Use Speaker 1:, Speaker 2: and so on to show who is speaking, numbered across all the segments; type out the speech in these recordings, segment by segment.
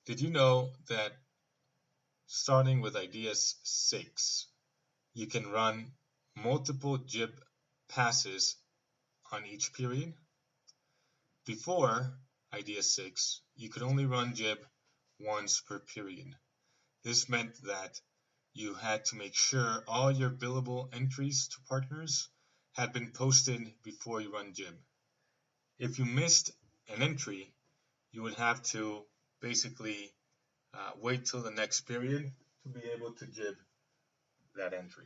Speaker 1: Did you know that starting with IDS 6, you can run multiple JIB passes on each period? Before IDS 6, you could only run JIB once per period. This meant that you had to make sure all your billable entries to partners had been posted before you run JIB. If you missed an entry, you would have to basically wait till the next period to be able to JIB that entry.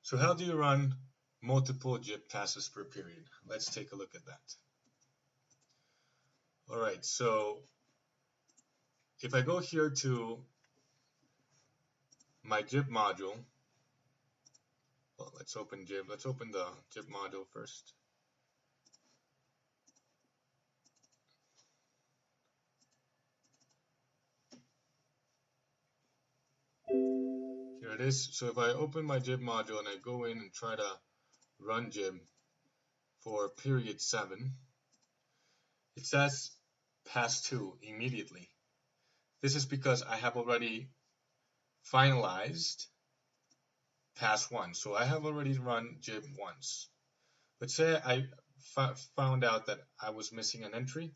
Speaker 1: So how do you run multiple JIB passes per period? Let's take a look at that. All right, so if I go here to my JIB module, well, let's open JIB. Let's open the JIB module first. Here it is. So if I open my JIB module and I go in and try to run JIB for period 7, it says pass 2 immediately. This is because I have already finalized pass 1. So I have already run JIB once. But say I found out that I was missing an entry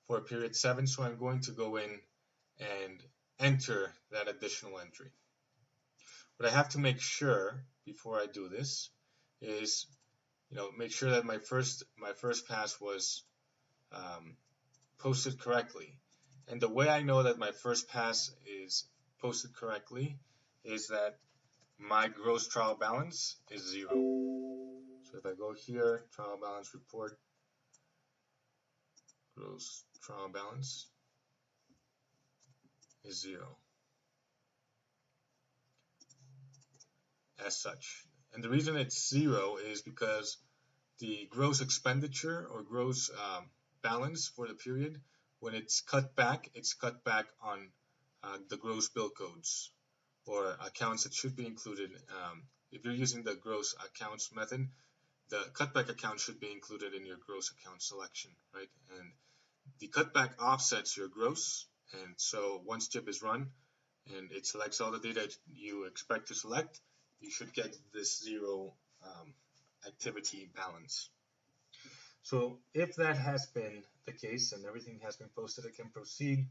Speaker 1: for period 7, so I'm going to go in and enter that additional entry. What I have to make sure before I do this is, make sure that my first pass was posted correctly. And the way I know that my first pass is posted correctly is that my gross trial balance is 0. So if I go here, trial balance report, gross trial balance is 0 as such. And the reason it's 0 is because the gross expenditure or gross balance for the period, when it's cut back on the gross bill codes or accounts that should be included. If you're using the gross accounts method, the cutback account should be included in your gross account selection, right? And the cutback offsets your gross, and so once JIB is run and it selects all the data you expect to select, you should get this 0 activity balance. So if that has been the case and everything has been posted, I can proceed.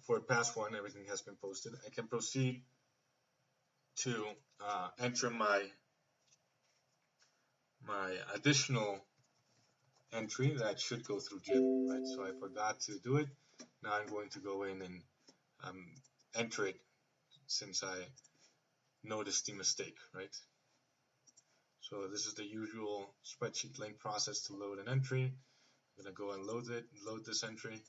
Speaker 1: For pass 1, everything has been posted. I can proceed to enter my additional entry that should go through JIB, right? So I forgot to do it. Now I'm going to go in and enter it since I noticed the mistake, right? So this is the usual spreadsheet link process to load an entry. I'm going to go and load this entry.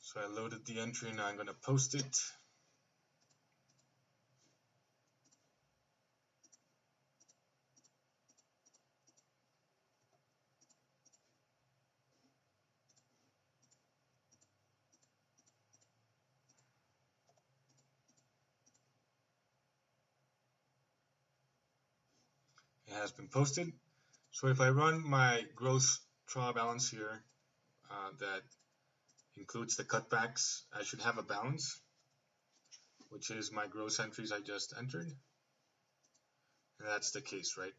Speaker 1: So I loaded the entry, now I'm going to post it. It has been posted. So if I run my gross trial balance here, that includes the cutbacks, I should have a balance, which is my gross entries I just entered. And that's the case, right?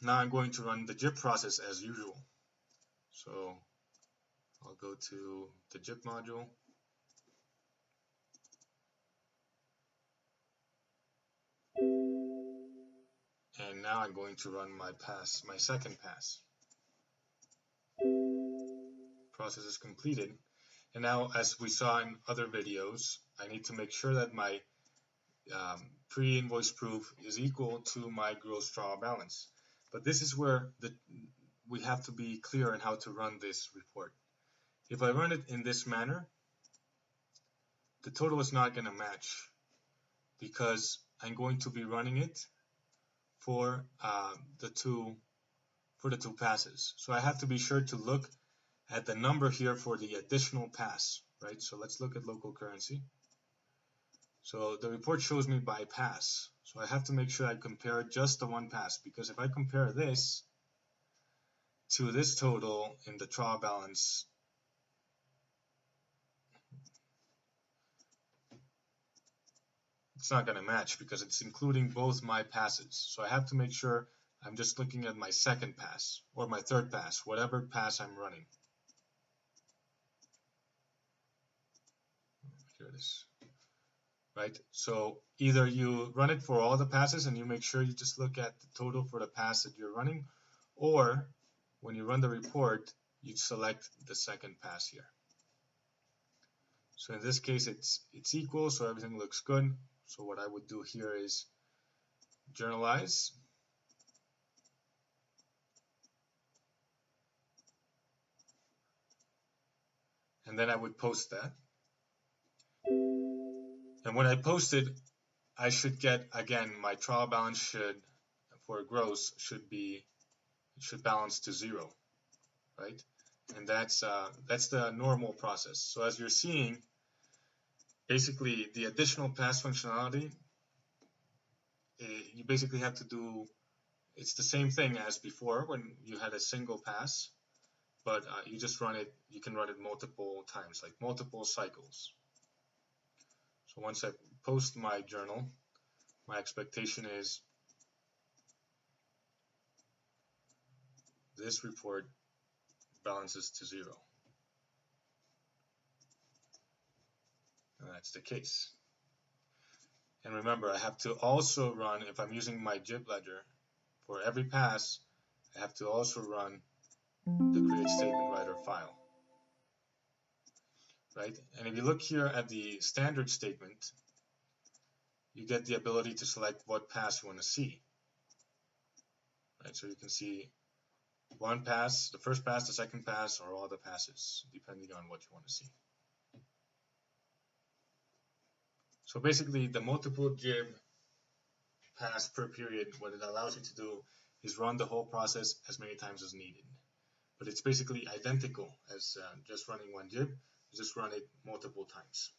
Speaker 1: Now I'm going to run the JIB process as usual. So I'll go to the JIB module. And now I'm going to run my second pass. Process is completed. And now, as we saw in other videos, I need to make sure that my pre-invoice proof is equal to my gross trial balance. But this is where we have to be clear on how to run this report. If I run it in this manner, the total is not going to match because I'm going to be running it for the two passes. So I have to be sure to look at the number here for the additional pass, right? So let's look at local currency. So the report shows me by pass. So I have to make sure I compare just the one pass, because if I compare this to this total in the trial balance, it's not going to match because it's including both my passes. So I have to make sure I'm just looking at my second pass or my third pass, whatever pass I'm running. Here it is. Right? So either you run it for all the passes and you make sure you just look at the total for the pass that you're running, or when you run the report, you select the second pass here. So in this case, it's equal, so everything looks good. So what I would do here is journalize. And then I would post that. And when I post it, I should get, again, my trial balance should, for gross, should balance to 0, right? And that's the normal process. So as you're seeing, basically the additional pass functionality, you basically have to do, it's the same thing as before when you had a single pass, but you can run it multiple times, like multiple cycles. So once I post my journal, my expectation is this report balances to 0. And that's the case. And remember, I have to also run, if I'm using my JIB ledger, for every pass, I have to also run the create statement writer file. Right? And if you look here at the standard statement, you get the ability to select what pass you want to see. Right? So you can see one pass, the first pass, the second pass, or all the passes, depending on what you want to see. So basically, the multiple JIB pass per period, what it allows you to do is run the whole process as many times as needed. But it's basically identical as just running one JIB, you just run it multiple times.